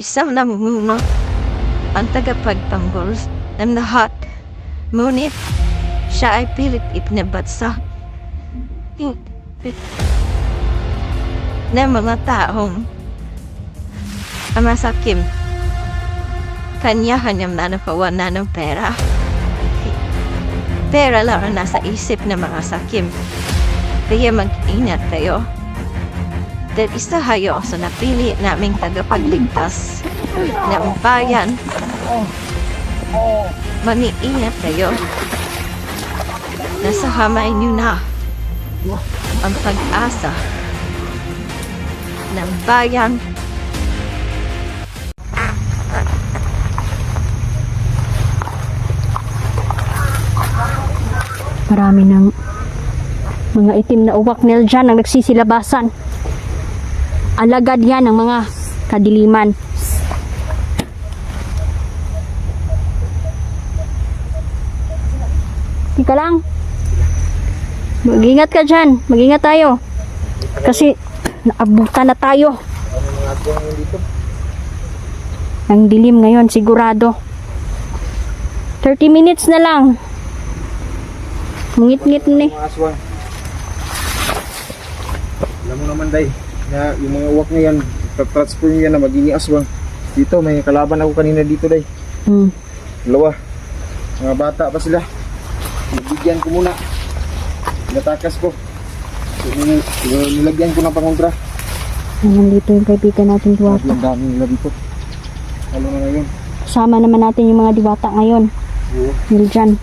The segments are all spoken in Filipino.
Isang namumuno ang tagapagtanggol ng lahat. Ngunit siya ay pilit ipinabatsa ng mga taong masakim. Kanya-kanyang nanakawan na ng pera. Pera lang ang nasa isip ng mga sakim. Kaya mag-ingat kayo. Dahil isa kayo sa napili naming tagapagligtas ng bayan. Mag-iingat kayo. Nasa kamay niyo na ang pag-asa ng bayan. Marami ng mga itim na uwak nil dyan ang nagsisilabasan. Alagad yan ng mga kadiliman. Tika lang. Mag-ingat ka dyan. Mag-ingat tayo. Kasi naabutan na tayo. Ang dilim ngayon sigurado. 30 minutes na lang. Ngit-ngit ni. Mga aswang. Alam mo naman, Day, na yung mga uwak na yan, transform yan na magiging aswang. Dito, may kalaban ako kanina dito, Day. Dalawa. Mga bata pa sila. Nabigyan ko muna. Natakas ko. Nilagyan ko ng pangontra. Nandito yung kaibigan natin diwata. Ang dami nila dito. Lalo na ngayon. Kasama naman natin yung mga diwata ngayon. Oo. Nil dyan.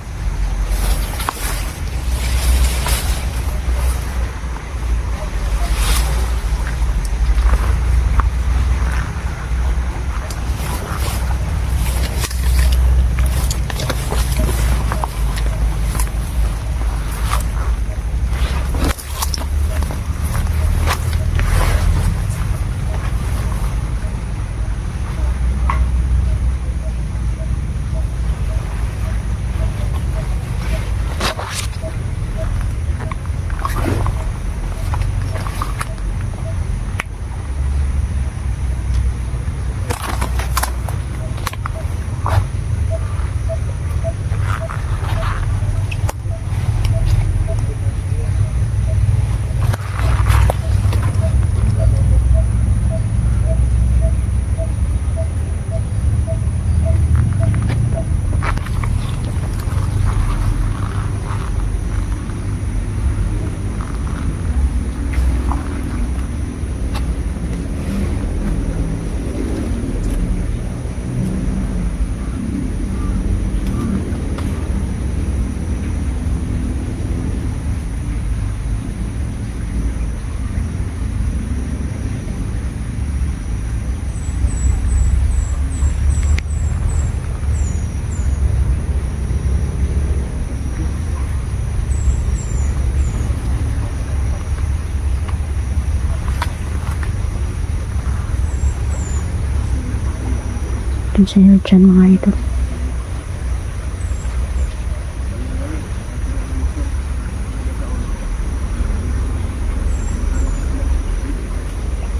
Dun sa inyo dyan mga idol.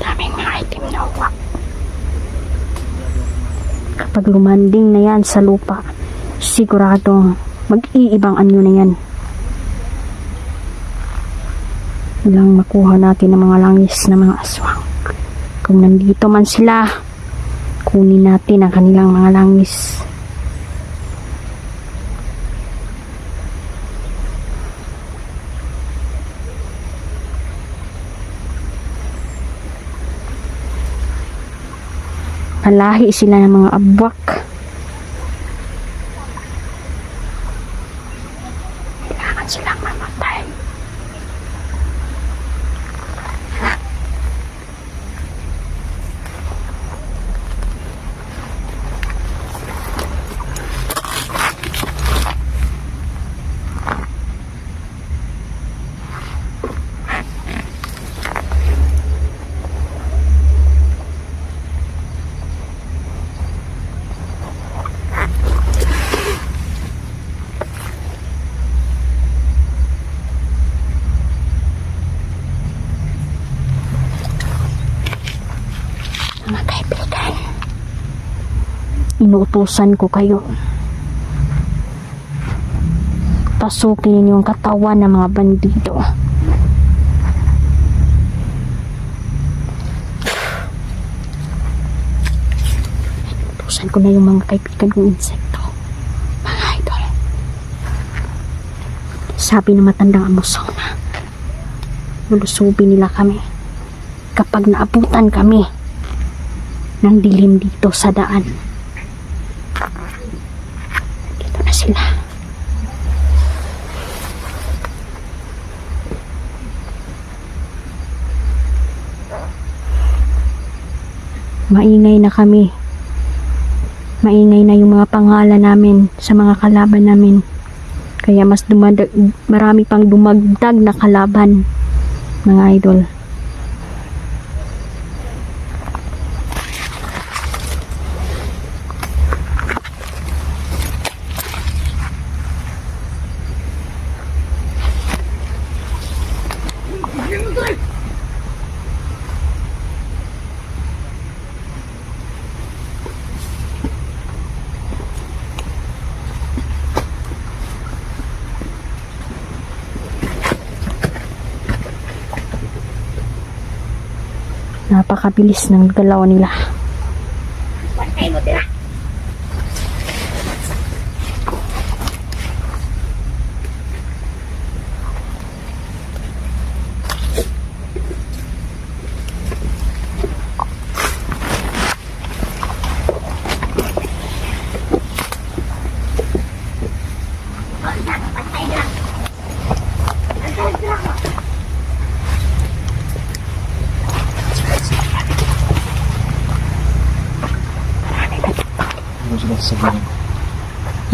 Daming mga itim na uwak. Kapag lumanding na yan sa lupa, sigurado mag-iibang anyo na yan. Walang makuha natin ng mga langis na mga aswang. Kung nandito man sila, kunin natin ang kanilang mga langis. Palahi sila ng mga abwak. Kailangan silang mamatay. Inuutusan ko kayo. Pasukin ninyo ang katawan ng mga bandido. Inuutusan ko na yung mga kaibigan kong insekto. Mga idol. Sabi ng matandang Amazona, lulusubin nila kami kapag naabutan kami ng dilim dito sa daan. Dito na sila. Maingay na kami. Maingay na yung mga pangalan namin sa mga kalaban namin. Kaya mas marami pang dumagdag na kalaban, mga idol. Napakabilis ng galaw nila.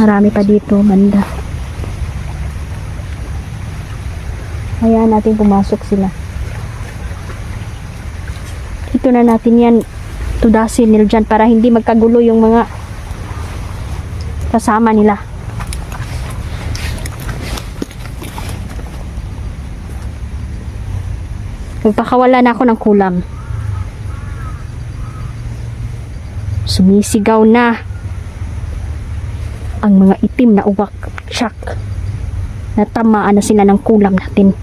Marami pa dito, banda. Hayaan natin pumasok sila. Ito na natin yan tudasin nila dyan para hindi magkagulo yung mga kasama nila. Magpakawala na ako ng kulam. Sumisigaw na ang mga itim na uwak. Shock. Natamaan na sila ng kulam natin.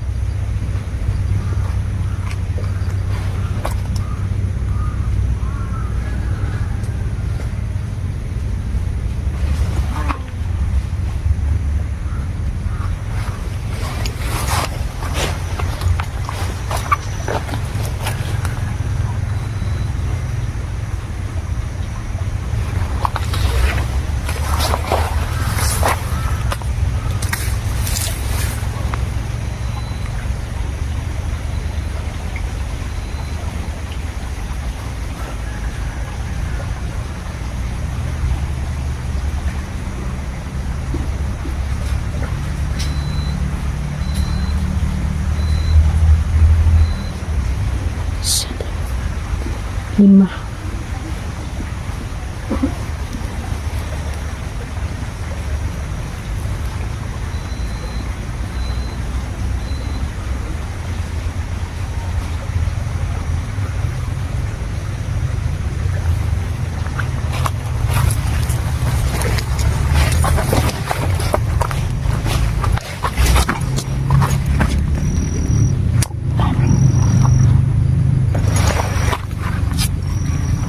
Lima.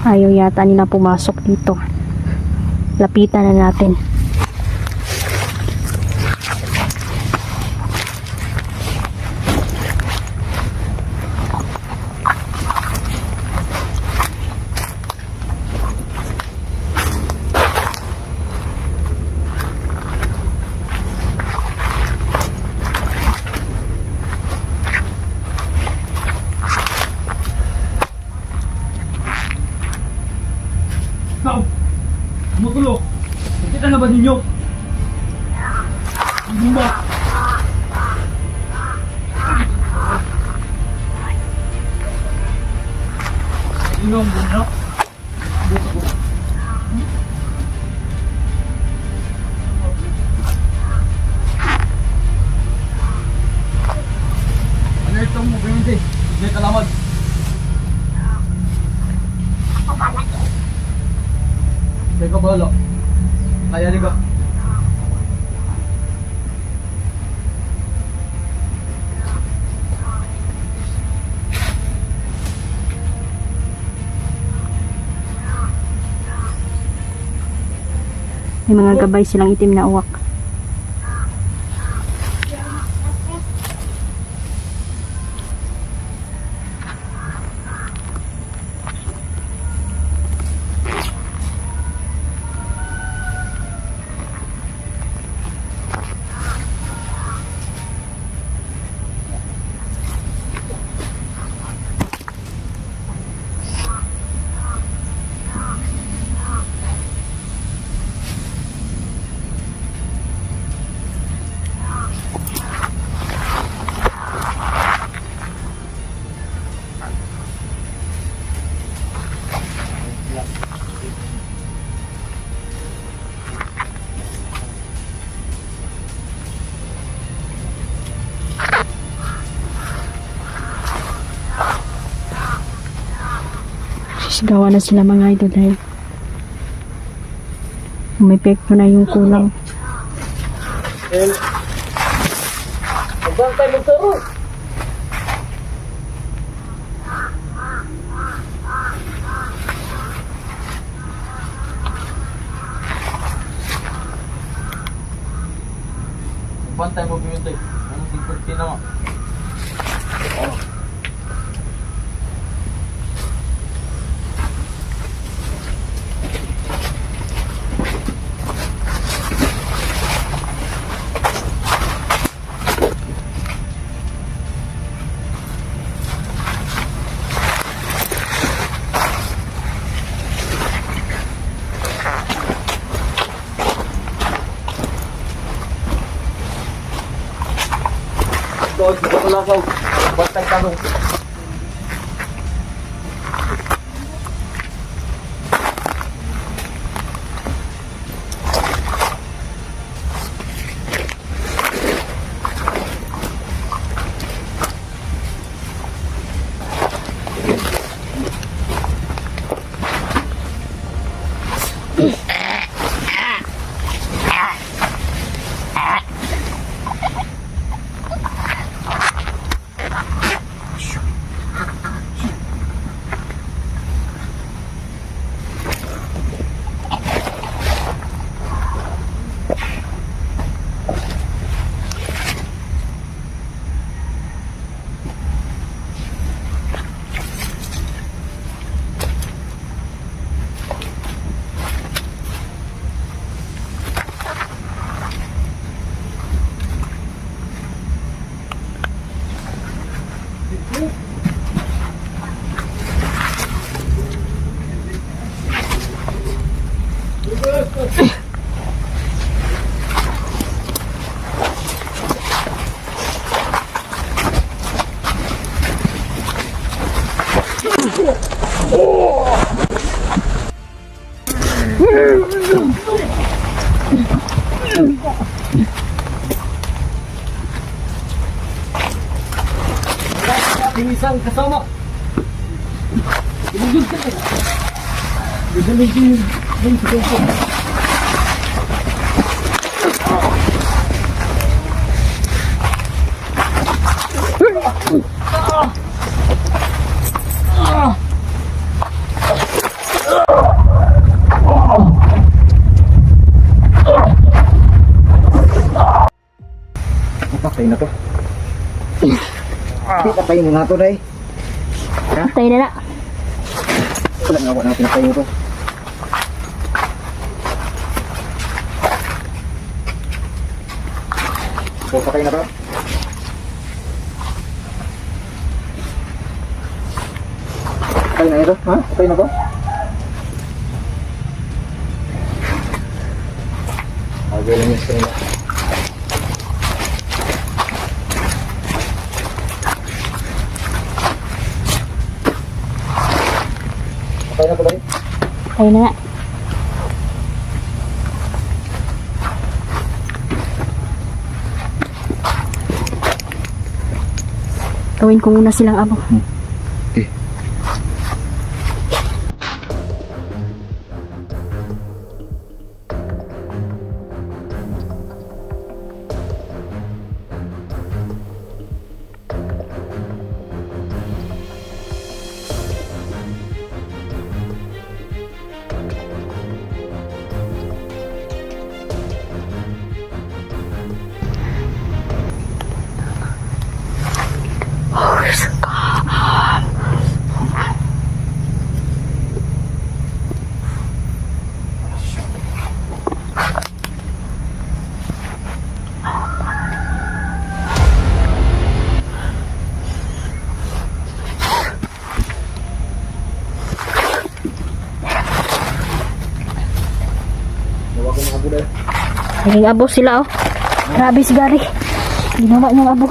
Ayaw yata nila pumasok dito. Lapitan na natin. Tao! Tumutulo! Nakita na ba ninyo? Hindi ba? Sino ang bunyak? Ano itong mobility? Hindi kalaman. Teka bala. Kaya di ba? May mga gabay silang itim na uwak. Sisigawan na sila mga idol dahil umepekto na yung kulang. Magbantay mo taro. Magbantay mo bimintay. Anong tigpagti na mo? Ito, ito ko lang ako. Bantay ka nung. Isang kasama. Ilugod ka na. Ilugod ka na. Patay na to. Patay mo na to, day. Tayo na na. Wala nga ako natin tayo to. So, patay na to. Patay na ito, ha? Patay na to. Agay lang yung screen. Patay na to, day. Tayo na na. Gawin ko muna silang abo. Okay. abo day. Naging abo sila oh. Grabe si Gary. Ginawa niyang abo.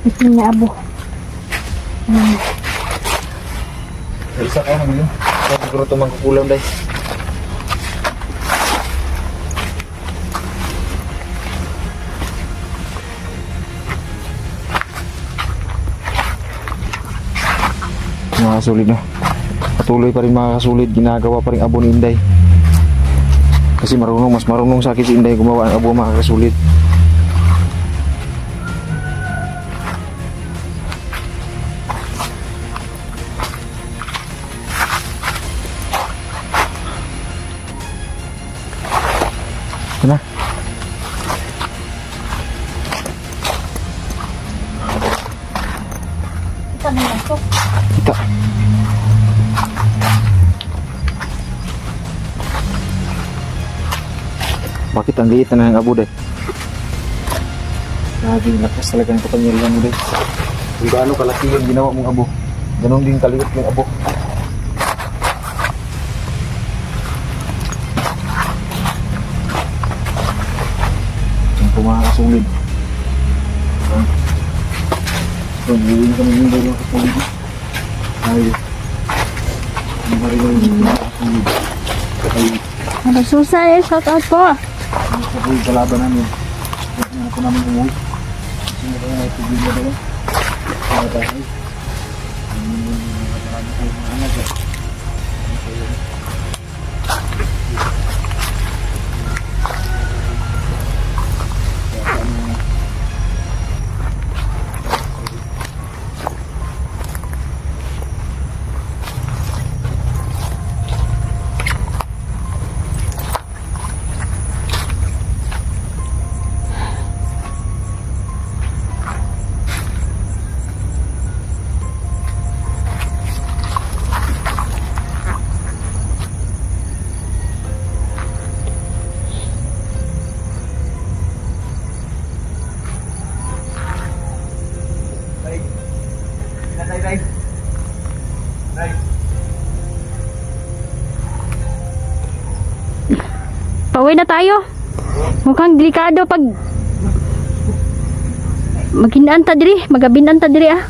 Ito niya abo. Isa ka naman yun. Ito siguro ito magkukulam day. Makakasulid no. Patuloy pa rin makakasulid. Ginagawa pa rin abo ni Inday. Kasi mas marunong sa akin si Inday gumawa ng abo makakasulid. Ito na. Kita. Bakit ang liit na ng abo day? Grabe, lakas talaga ng kapangyarihan mo day. Kung gaano kalaki yung ginawa mong abo, ganun din kaliit yung abo. Yung pumakasulit. So, hindi kami yung dalawang kasulit. Ay, hindi ba rin yung kasulit? Ay, Ano susay, shout out po. sa buhay kalaban namin. Hindi na ako namin umuwi. Kasi na tayo may tubig na doon. Kaya tayo. Marami tayo mga anak. Pauwi na tayo. Mukhang delikado pag maghinaan ta diri, magabinaan ta diri ah.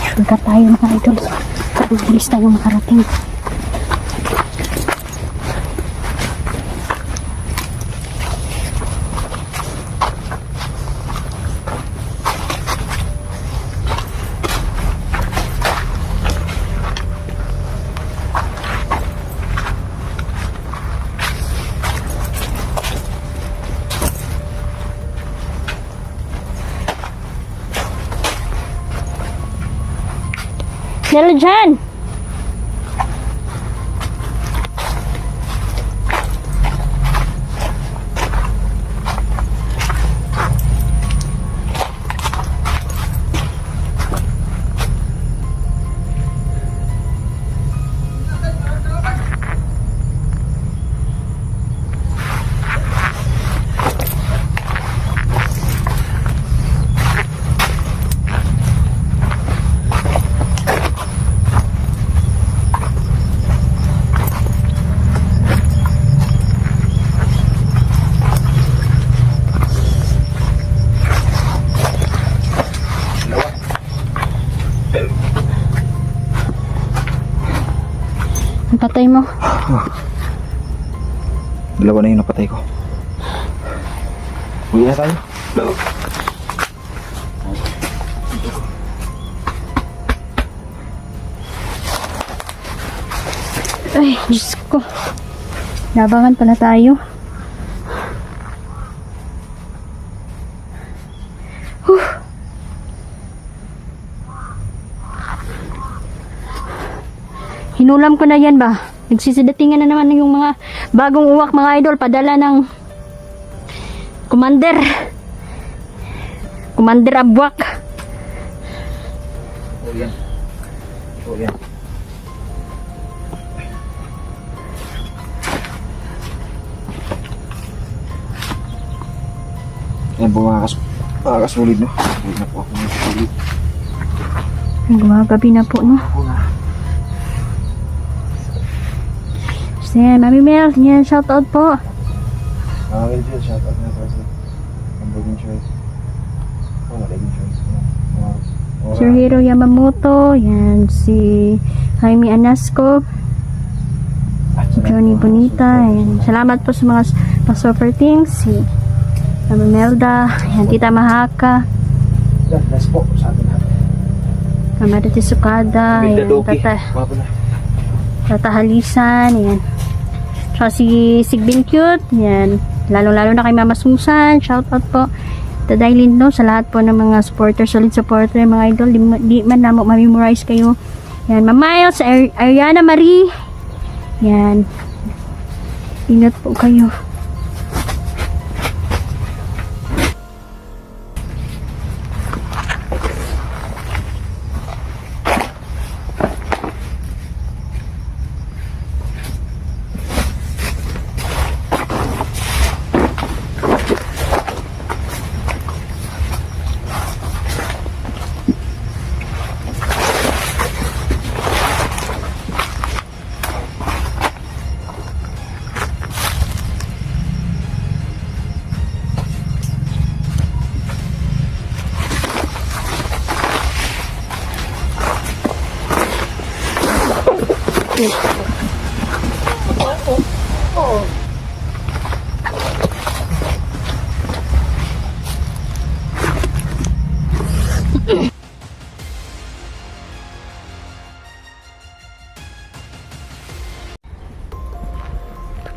Shortcut tayo mga idol. Bilis tayo makarating. Dala dyan! Patay mo. Dalawa na yung napatay ko. Uwi na tayo. Ay, Diyos ko. Labangan pala tayo. Huh. Hinulam ko na yan ba? Nagsisidatingan na naman yung mga bagong uwak mga idol. Padala ng Commander Abwak. Oh, yan. Oh, yan. Yan po mga kasulit, no? Sulit na po ako ng sulit. Gumagabi na po, no? Ako na. Mami Mel, yan, shoutout po. Well, dyan, shoutout na sa Hamburging Choice. Oh, Hamburging Choice. Sir Hiro Yamamoto, yan, si Jaime Anasco, Johnny Bonita, yan. Salamat po sa mga pa-super things, si Mami Melda, yan, Tita Mahaka, Yan, nice po sa atin natin. Mama Dati Sukada, yan, Tata Halisan, yan. Tsaka si Sigbin Cute, yan. Lalo-lalo na kay Mama Susan, shoutout po. Taday Lindo, sa lahat po ng mga supporter, solid supporter, mga idol, di man na ma-memorize kayo. Yan, Mama Miles, Ariana Marie, yan. Ingat po kayo.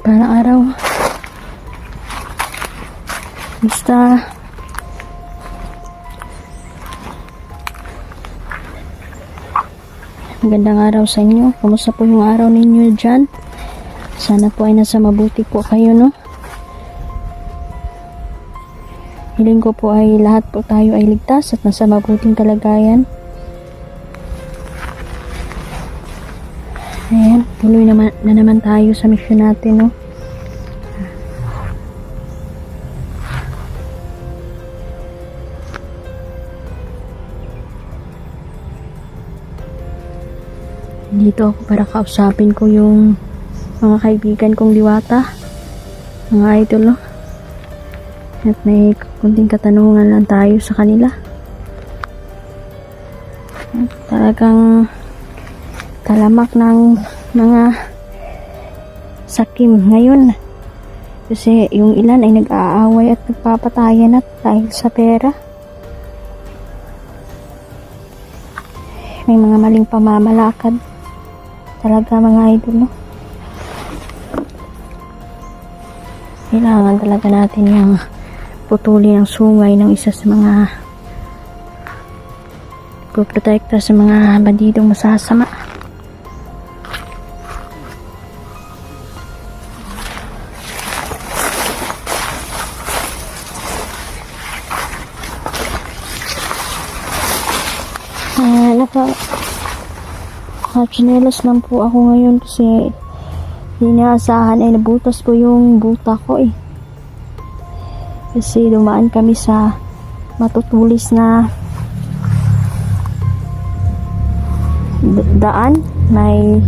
Parang araw. Basta magandang araw sa inyo. Kumusta po yung araw ninyo dyan? Sana po ay nasa mabuti po kayo, no? Hiling ko po ay lahat po tayo ay ligtas at nasa mabuting kalagayan. Ayan, tuloy na naman tayo sa mission natin, no? Dito ako para kausapin ko yung mga kaibigan kong diwata, mga idol, no? At may kunting katanungan lang tayo sa kanila. At talagang talamak ng mga sakim ngayon. Kasi yung ilan ay nag-aaway at nagpapatayan at dahil sa pera. May mga maling pamamalakad. Talaga mga idol, no? Kailangan talaga natin yung putuli ng sungay ng isa sa mga puprotekta sa mga bandidong masasama. Nakachinelas lang po ako ngayon kasi inaasahan ay nabutas po yung buta ko eh. Kasi dumaan kami sa matutulis na daan. May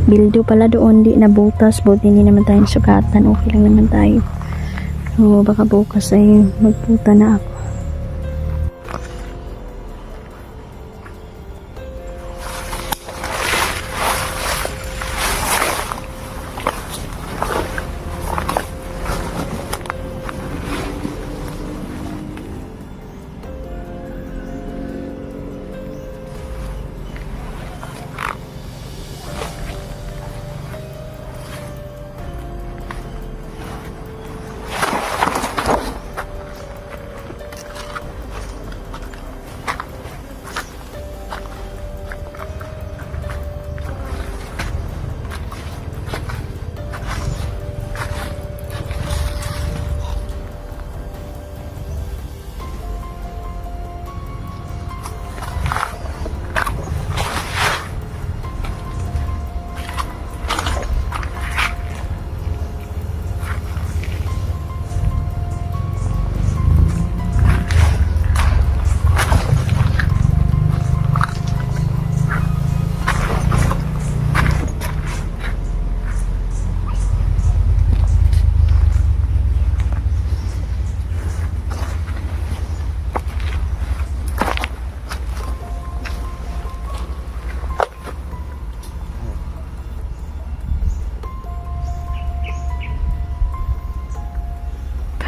bildo pala doon, di nabutas. Buti hindi naman tayo sugatan. Okay lang naman tayo. So baka bukas ay magputa na ako.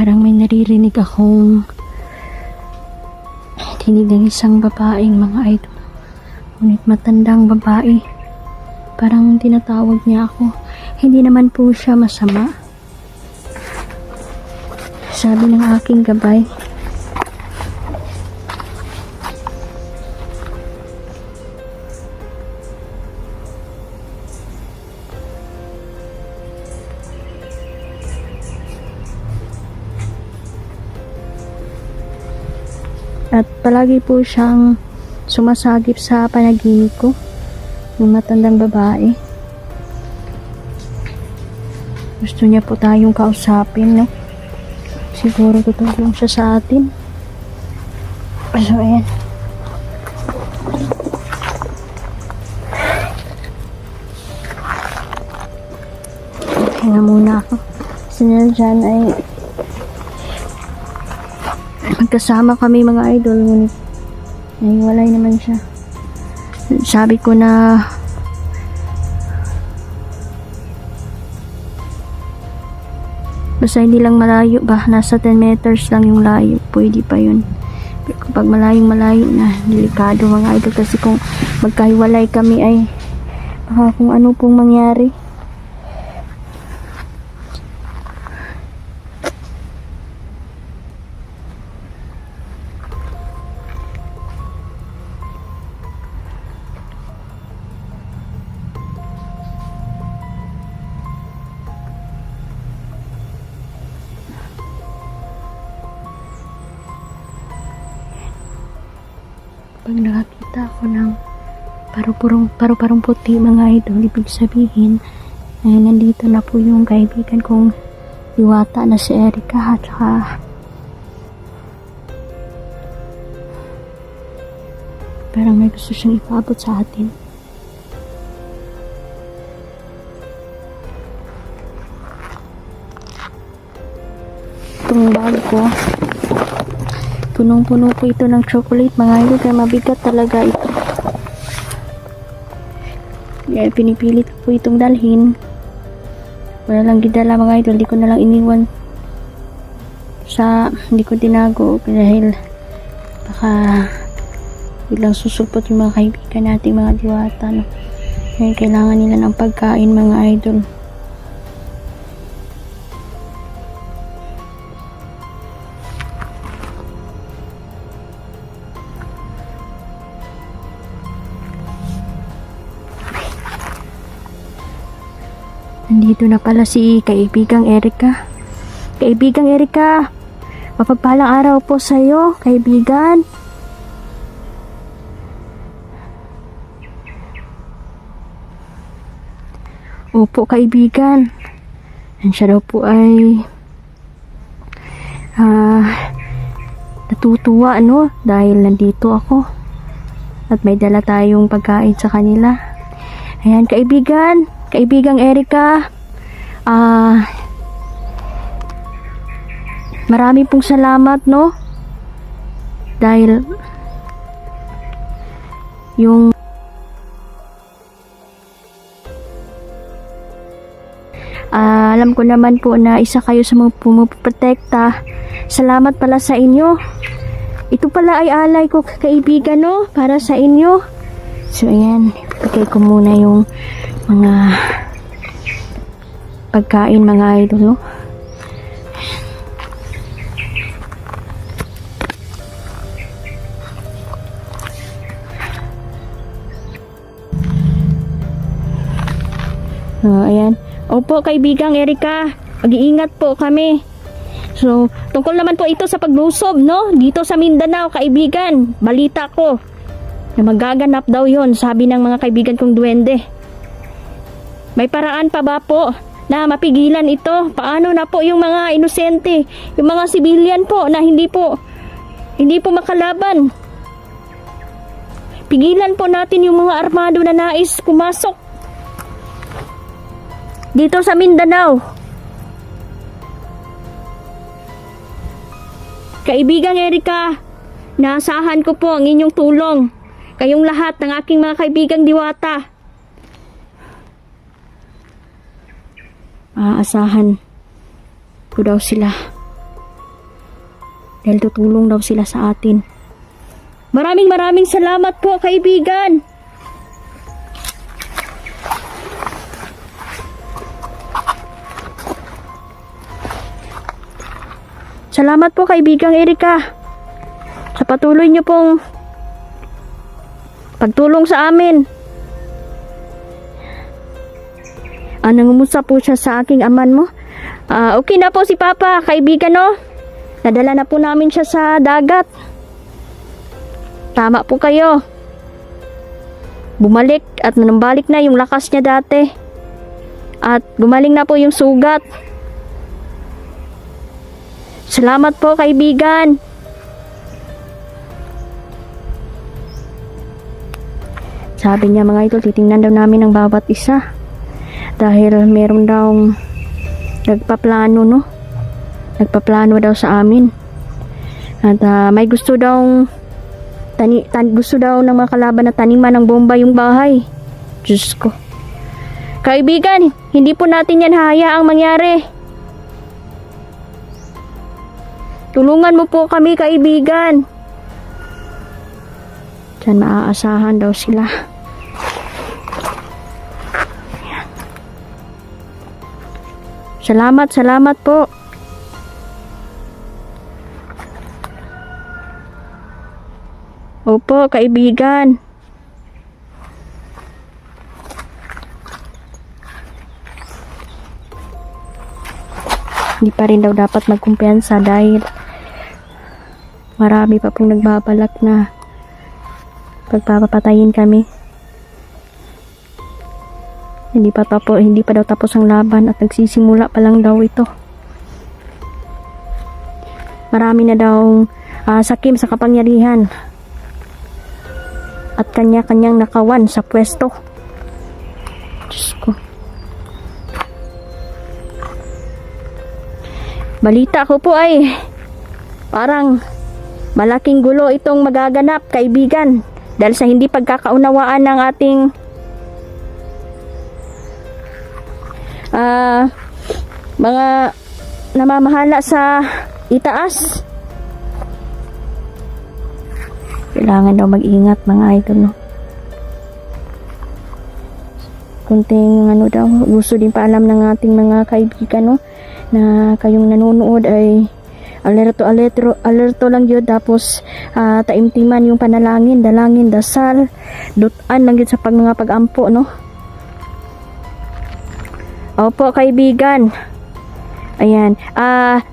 Parang may naririnig akong tinig ng isang babaeng mga idol. Ngunit matandang babae. Parang tinatawag niya ako. Hindi naman po siya masama. Sabi ng aking gabay. At palagi po siyang sumasagip sa panaginip ko. Yung matandang babae. Gusto niya po tayong kausapin, no? Siguro tutulong siya sa atin. So, ayan. Hinga muna ako. Kasi dyan ay magkasama kami mga idol, ngunit naiwalay naman siya. Sabi ko na basta hindi lang malayo ba, nasa 10 meters lang yung layo, pwede pa yun. Pero kapag malayong malayo na, delikado mga idol, kasi kung magkahiwalay kami ay baka kung ano pong mangyari. Pag nakakita ako ng paru-parong puti mga idol, ibig sabihin ay nandito na po yung kaibigan kong diwata na si Erica, at saka parang may gusto siyang ipaabot sa atin. Itong bag ko, punong-puno po ito ng chocolate mga idol, kaya mabigat talaga ito. Kaya pinipilit ko po itong dalhin. Wala lang gidala mga idol, di ko na lang iniwan hindi ko tinago dahil baka biglang susulpot yung mga kaibigan nating mga diwata, no? Kaya kailangan nila ng pagkain mga idol. Nandito na pala si kaibigang Erica. Kaibigang Erica, mapagpalang araw po sa iyo, kaibigan. Opo, kaibigan. Siya daw po ay natutuwa, no? Dahil nandito ako at may dala tayong pagkain sa kanila. Ayan, kaibigan. Kaibigang Erica, marami pong salamat, no? Dahil yung alam ko naman po na isa kayo sa mga pumuprotekta. Salamat pala sa inyo. Ito pala ay alay ko, kaibigan, no? Para sa inyo. So, ayan. Ipagay ko muna yung mga pagkain mga idol, no? Ayan. Opo, kaibigang Erica, mag-iingat po kami. So, tungkol naman po ito sa paglusob, no? Dito sa Mindanao, kaibigan. Balita ko na magaganap daw yon, sabi ng mga kaibigan kong duwende. May paraan pa ba po na mapigilan ito? Paano na po yung mga inosente, yung mga sibilyan po na hindi po makalaban? Pigilan po natin yung mga armado na nais pumasok dito sa Mindanao. Kaibigang Erica, naasahan ko po ang inyong tulong. Kayong lahat ng aking mga kaibigang diwata. Aasahan ko daw sila. dahil tutulong daw sila sa atin. Maraming salamat po, kaibigan. Salamat po, kaibigang Erika, sa patuloy niyo pong pagtulong sa amin. Nangumusta po siya sa aking aman mo. Okay na po si Papa, kaibigan, no? Nadala na po namin siya sa dagat. Tama po kayo. Bumalik at nanambalik na yung lakas niya dati. At gumaling na po yung sugat. Salamat po, kaibigan. Sabi niya, mga idol, titingnan daw namin ang bawat isa. Dahil meron daw nagpaplano, no? Nagpaplano daw sa amin. At may gusto daw gusto daw ng mga kalaban na taniman ng bomba yung bahay. Diyos ko. Kaibigan, hindi po natin yan hahayaang mangyari. Tulungan mo po kami, kaibigan. Diyan maaasahan daw sila. Salamat po. Opo, kaibigan. Hindi pa rin daw dapat magkumpiyansa dahil marami pa pong nagbabalak na pagpapatayin kami. Hindi pa daw tapos ang laban at nagsisimula pa lang daw ito. Marami na daw sakim sa kapangyarihan at kanya-kanyang nakawan sa pwesto. Diyos ko. Balita ko po ay parang malaking gulo itong magaganap, kaibigan, dahil sa hindi pagkakaunawaan ng ating mga namamahala sa itaas. Kailangan daw mag-ingat, mga idol, no? Kunting daw, gusto din paalam ng ating mga kaibigan, no, na kayong nanonood ay alerto lang yun. Tapos taimtiman yung panalangin, dalangin, dasal, dutan lang yun sa mga pag-ampo, no? Opo, kaibigan. Ayan.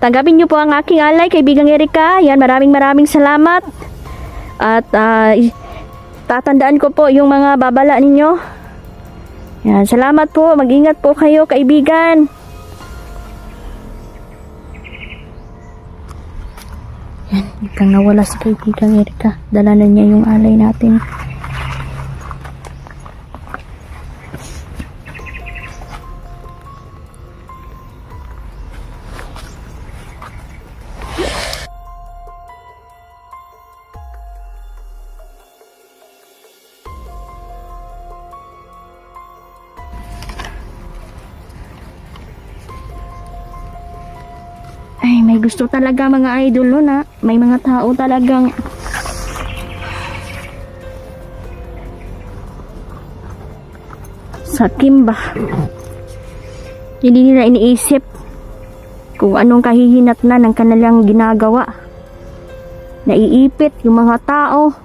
Tanggapin nyo po ang aking alay, kaibigang Erika. Ayan, maraming salamat. At tatandaan ko po yung mga babala ninyo. Ayan, salamat po. Mag-ingat po kayo, kaibigan. Ayan, biglang nawala si kaibigang Erika. Dala na niya yung alay natin. Ay, may gusto talaga mga idol, no, na may mga tao talagang sakim ba? Hindi nila iniisip kung anong kahihinatnan ng kanilang ginagawa. Naiipit yung mga tao.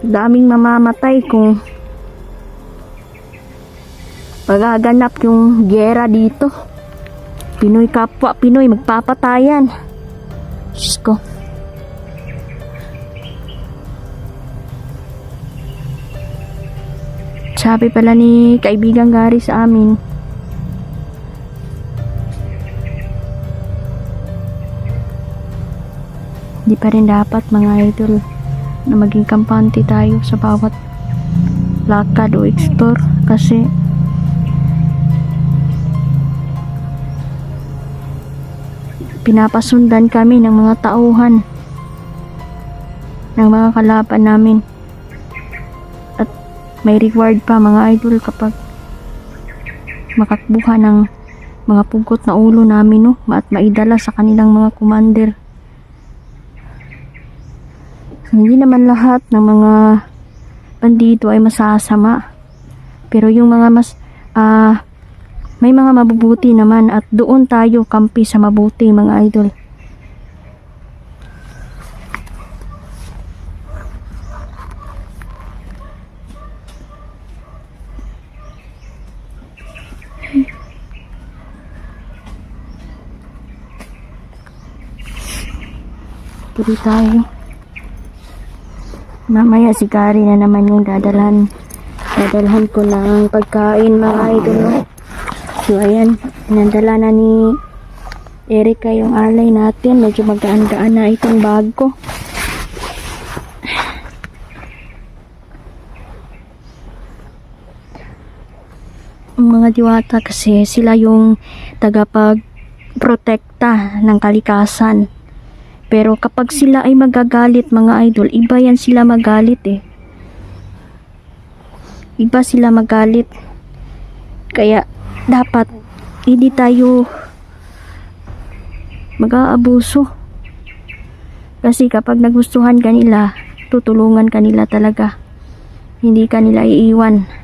Daming mamamatay kung pagaganap yung giyera dito. Pinoy kapwa Pinoy magpapatayan. Diyos ko. Sabi pala ni kaibigang Gary sa amin, di pa rin dapat, mga idol, na maging kampante tayo sa bawat lakad o explore, kasi pinapasundan kami ng mga tauhan, ng mga kalaban namin, at may reward pa, mga idol, kapag makakbuha ng mga pugot na ulo namin, no, at maidala sa kanilang mga commander. Hindi naman lahat ng mga bandido ay masasama, pero yung mga may mga mabubuti naman, at doon tayo kampi sa mabuti, mga idol. Tuloy tayo. Mamaya si Kari na naman yung dadalhan ko ng pagkain, mga idol, no? So ayan, nandala na ni Erica yung alay natin. Medyo magaan-gaan na itong bag ko. Ang mga diwata kasi sila yung tagapag-protekta ng kalikasan. Pero kapag sila ay magagalit, mga idol, iba yan sila magalit eh. Iba sila magalit. Kaya dapat hindi tayo mag-aabuso. Kasi kapag nagustuhan kanila, tutulungan kanila talaga. Hindi kanila iiwan.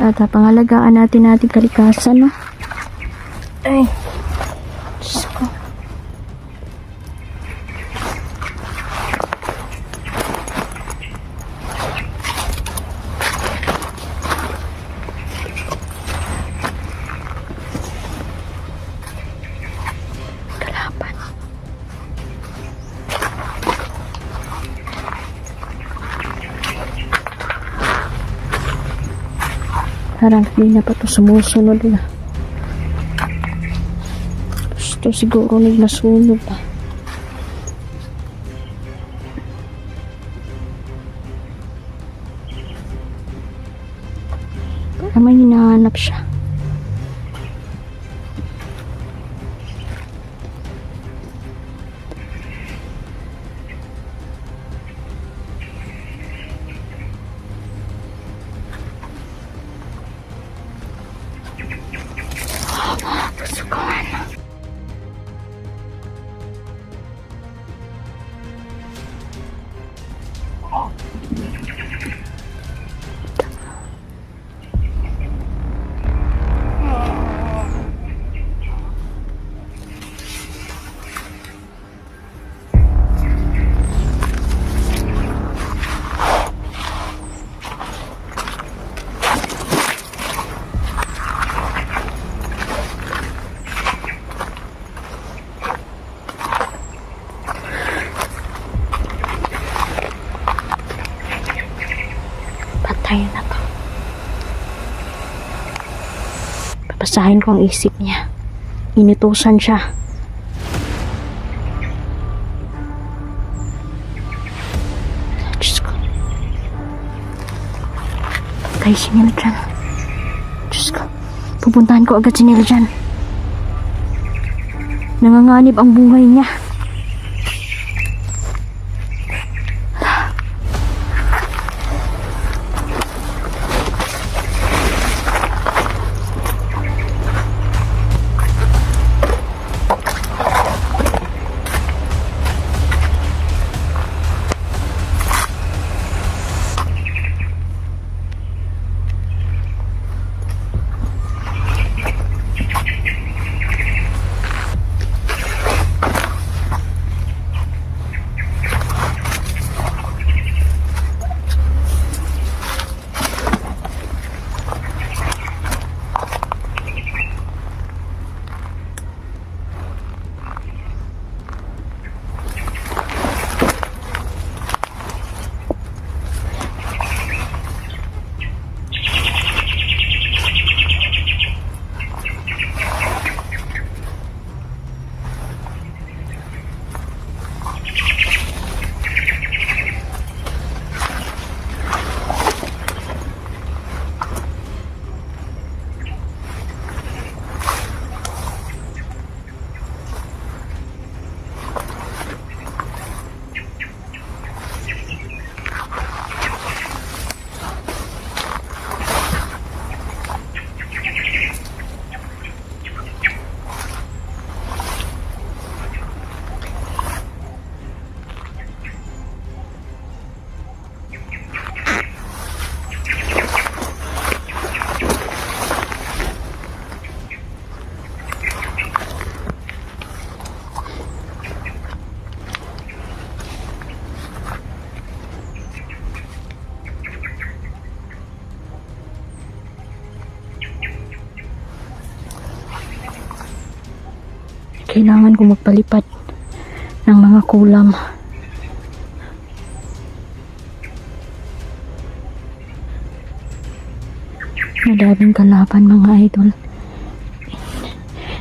At pangalagaan natin kalikasan, no? Ay, Diyos ko. Kalaban. Parang hindi na pa ito sumusunod na. Ito siguro nagnasunod na. Parang may hinahanap siya. Patay na to. Papasahin ko ang isip niya. Inutusan siya. Diyos ko. Patay si Neil dyan. Diyos ko. Pupuntahan ko agad si Neil dyan. Nanganganib ang buhay niya. Kailangan ko magpalipat ng mga kulam. Madaming kalaban mga idol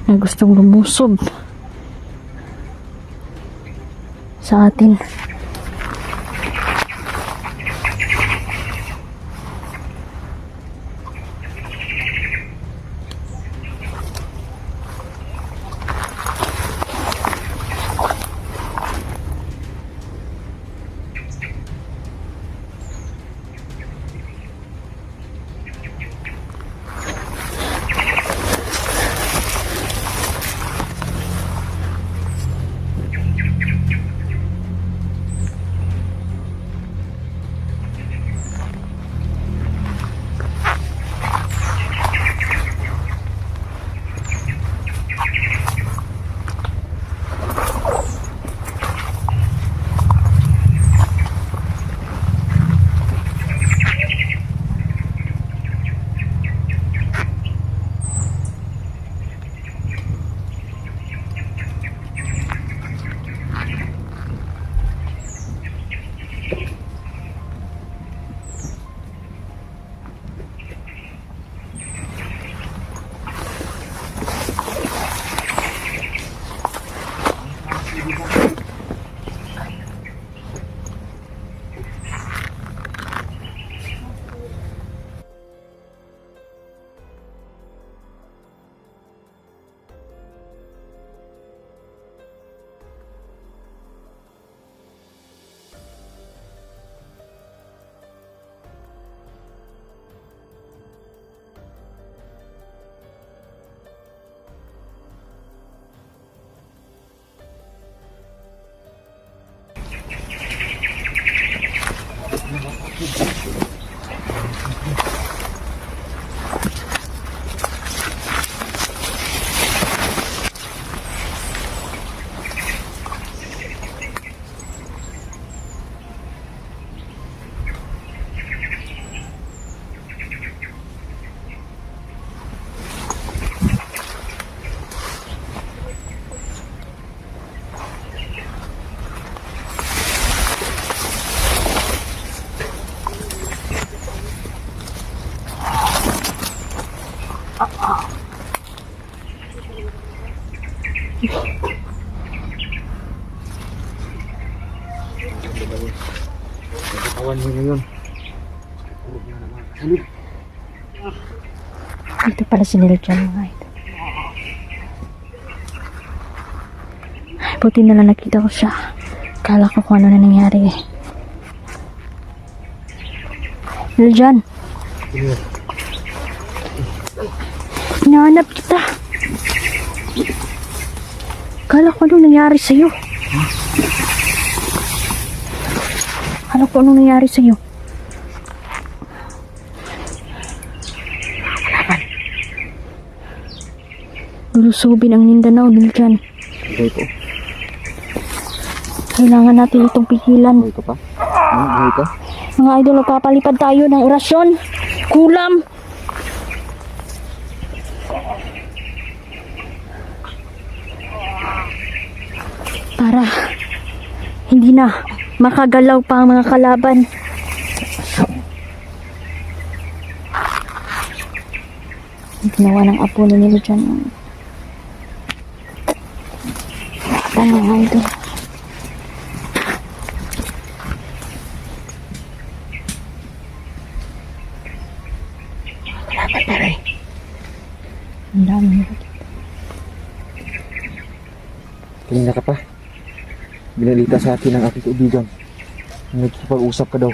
na gustong lumusob sa atin. Kawan mo ngayon. Dito pala si Niljan mga idol. Ay, buti na lang nakita ko siya. Kala ko kung ano na nangyari eh. Niljan. Hinahanap kita. Kala ko ano nangyari sa'yo. Kala ko ano nangyari sa'yo. Lulusubin ang Mindanao, Niljan. Okay po. Kailangan natin itong pigilan. Okay ka pa? Okay ka? Mga idol, magpapalipad tayo ng orasyon. Kulam. Para hindi na makagalaw pa ang mga kalaban. Ginawa ng apo ni Nilo dyan. Ano nga ito? Kalaban pa rin. Ang dami nila. Kanina ka pa. Binalita sa akin ng aking kaibigan. Nagkipag-usap ka daw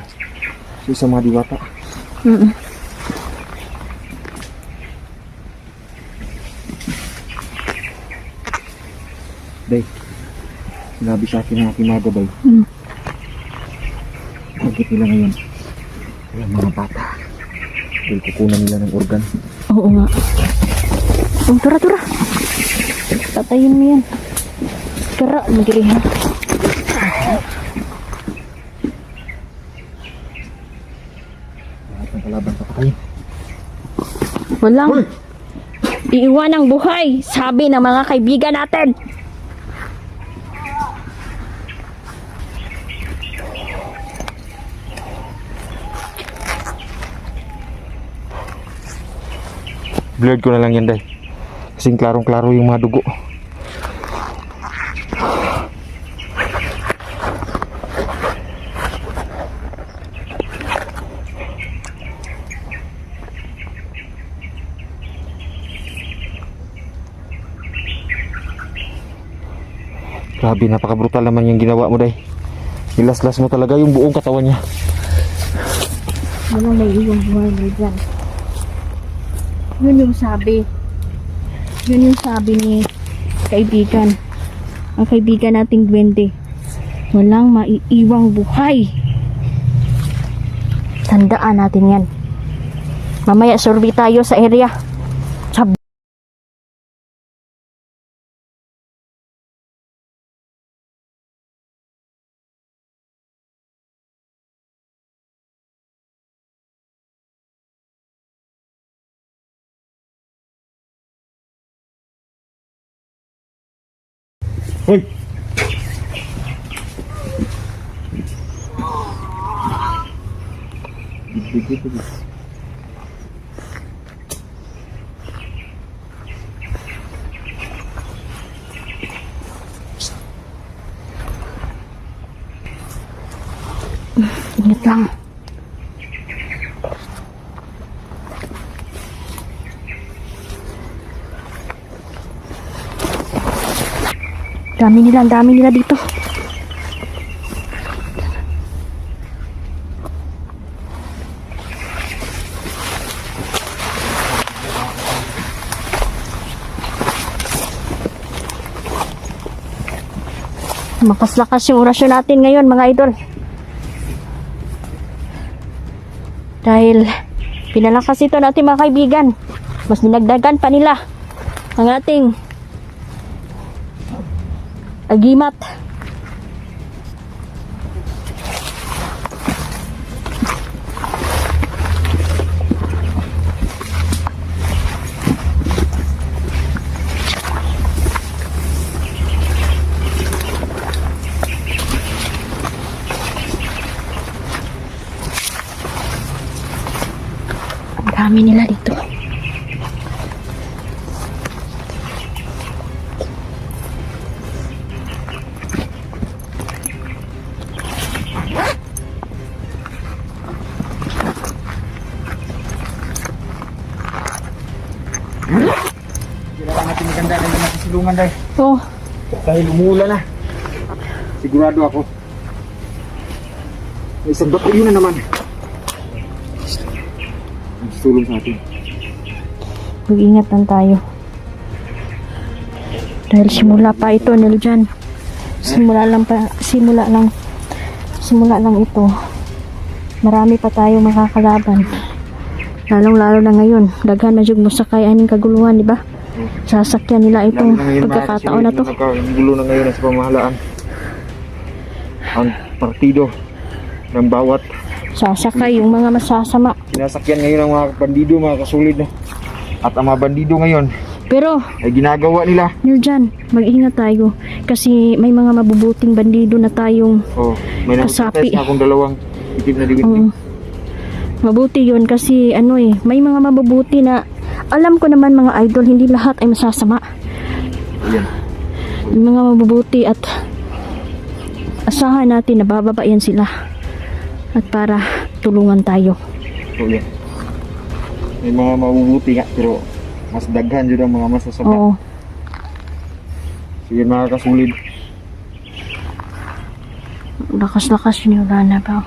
sa isang mga diwata. Day, sinabi sa akin ng aking mga gabay. Bakit nila ngayon? Walang mga bata. Dahil kukunan nila ng organ. Oo nga. Oh, tara. Patayin mo yan. Tara, magirihan. Lahat ng kalaban papatayin. Walang iiwan ang buhay, sabi ng mga kaibigan natin. Blurred ko na lang yan, day. Kasing klarong-klaro yung mga dugo. Grabe, napaka-brutal naman yung ginawa mo, day. Nilaslas mo talaga yung buong katawan niya. Walang may iwang buhay dyan. Yun yung sabi. Yun yung sabi ni kaibigan. Ang kaibigan nating duwende. Walang maiiwang buhay. Tandaan natin yan. Mamaya survey tayo sa area. Hoy! Ingat lang. Ang dami nila dito. Makas-lakas yung orasyon natin ngayon, mga idol. Dahil pinalakas ito natin, mga kaibigan. Mas dinagdagan pa nila ang ating agimat. Ang dami nila dito. Kailangan natin maganda na yung nakasilungan, day. Oh, Dahil umuulan na. Sigurado ako. May isang bateryo na naman. Ang sulong sa atin. mag-ingat lang tayo. Dahil simula pa ito, Niljan. Simula lang ito. Marami pa tayo makakalaban. Lalong-lalo na ngayon. Daghan na jug mo sakay aning kaguluhan, di ba? Sasakyan nila itong pagkakataon na to. Ang gulo na ngayon sa pamahalaan. Ang partido ng bawat Sasakay yung mga masasama. sinasakyan ngayon ng mga bandido, mga kasulid na. At ang mga bandido ngayon Pero, ay ginagawa nila. Niljan, mag-ingat tayo. Kasi may mga mabubuting bandido na tayong Oh, may kasapi. nakita na akong dalawang itim na digit. Mabuti yun kasi may mga mabubuti na alam ko naman, mga idol, hindi lahat ay masasama. Ayan. Yung mga mabubuti at asahan natin na bababayan sila at para tulungan tayo. So, yan. May mga mabubuti nga, pero mas daghan dyan ang mga masasama. Oo. So yan, mga kasulid. Lakas-lakas yun yung lana ba?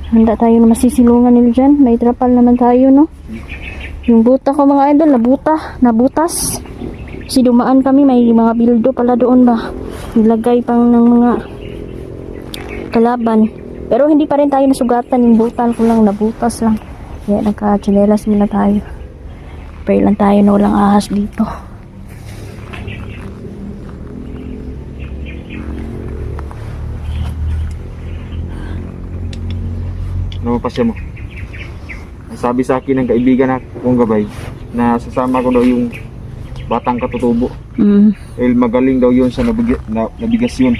Handa tayo na masisilungan nila dyan. May trapal naman tayo, no? Yung buta ko, mga idol, nabutas. Kasi dumaan kami, may mga bildo pala doon ba? Nilagay pang ng mga kalaban. Pero hindi pa rin tayo nasugatan. Yung butal ko lang, nabutas lang. Kaya nagka-chinelas muna tayo. Pray lang tayo na walang ahas dito. Ano pa siya mo? Sabi sa akin ng kaibigan akong gabay na sasama ko daw yung batang katutubo. Dahil magaling daw yun sa nabigasyon.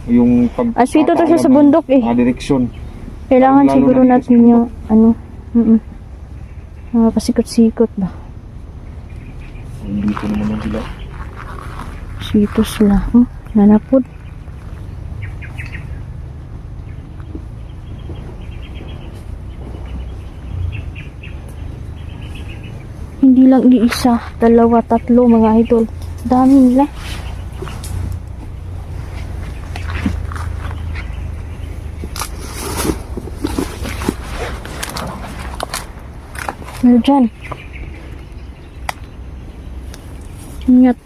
yung pag Aswito to siya sa papaalam ng bundok eh. mga direksyon. Kailangan Lalo siguro na dito natin sa yung ano, mga pasikot-sikot ba. Dito naman lang sila. Sitos sila. Nanapod. Hindi lang iisa, dalawa, tatlo mga idol. Dami nila. Ano dyan? Ingat.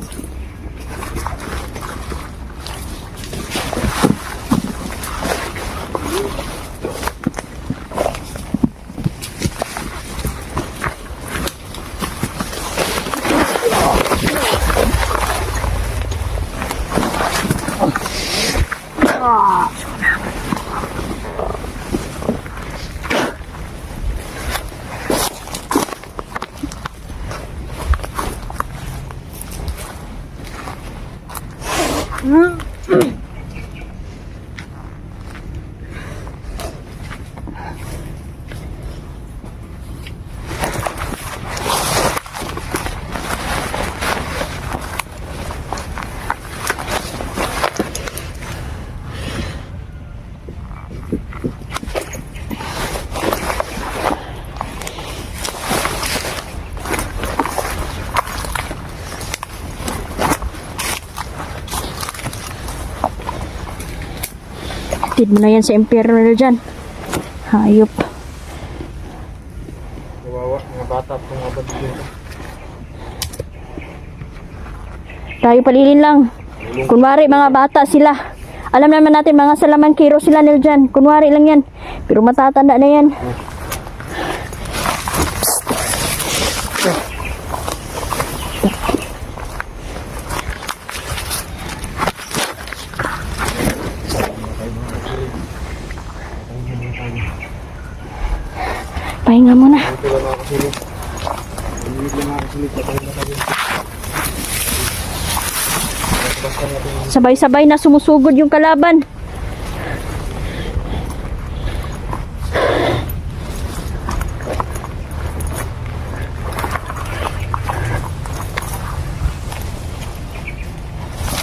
Tid mo na yan sa emperor dyan. Hayop. Kawawa, mga bata at mga babae. Tayo palilin lang. Kunwari mga bata sila. Alam naman natin mga salamangkiro sila nil dyan. Kunwari lang yan. Pero matatanda na yan. Pahinga muna. Ito lang mga kasulid. Limit lang mga kasulid. Patayin na tayo. Sabay-sabay na sumusugod yung kalaban.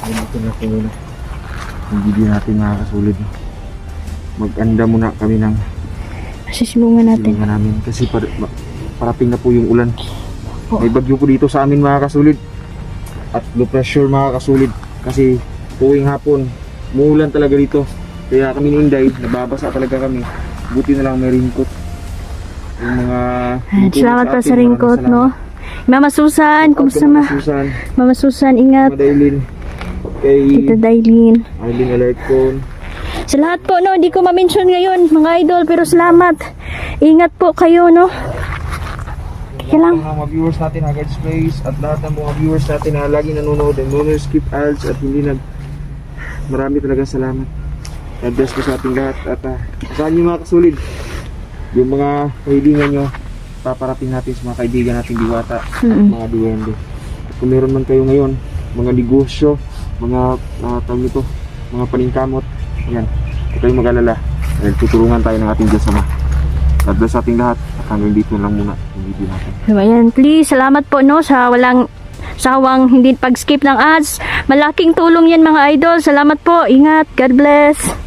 Ito na po muna. Yung video natin mga kasulid. Mag-anda muna kami ng Sisilungan natin. silungan namin. Kasi parating na po yung ulan. May bagyo po dito sa amin mga kasulid. At low pressure mga kasulid. Kasi tuwing hapon, muulan talaga dito. Kaya kami ni Inday, nababasa talaga kami. Buti na lang may raincoat. Yung mga Salamat pa atin, sa raincoat, maraming no? Mama Susan, salamat. kumusta Mama ma? Susan, Mama Susan, ingat. Mama Daylin, kay Tita Dailin. Arlene Alertcon. Sa lahat po, no, hindi ko ma-mention ngayon, mga idol, pero salamat. Ingat po kayo, no? Kaya lang. Lahat ng mga viewers natin, Haggard Space, at lahat ng mga viewers natin na lagi nanonood and no skip ads at hindi marami talaga salamat. God bless po sa ating lahat at saan nyo mga kasulid, yung mga kahilingan nyo, paparating natin sa mga kaibigan natin diwata, mga duwende. At kung meron man kayo ngayon, mga negosyo, mga tawag nito, mga paningkamot, yan, huwag kayong mag-alala dahil tutulungan tayo ng ating Diyos Ama. God bless sa ating lahat at hanggang dito lang muna yung video natin. So, ayan, please, salamat po, no, sa walang sawang hindi pag-skip ng ads. Malaking tulong yan, mga idol. Salamat po. Ingat. God bless.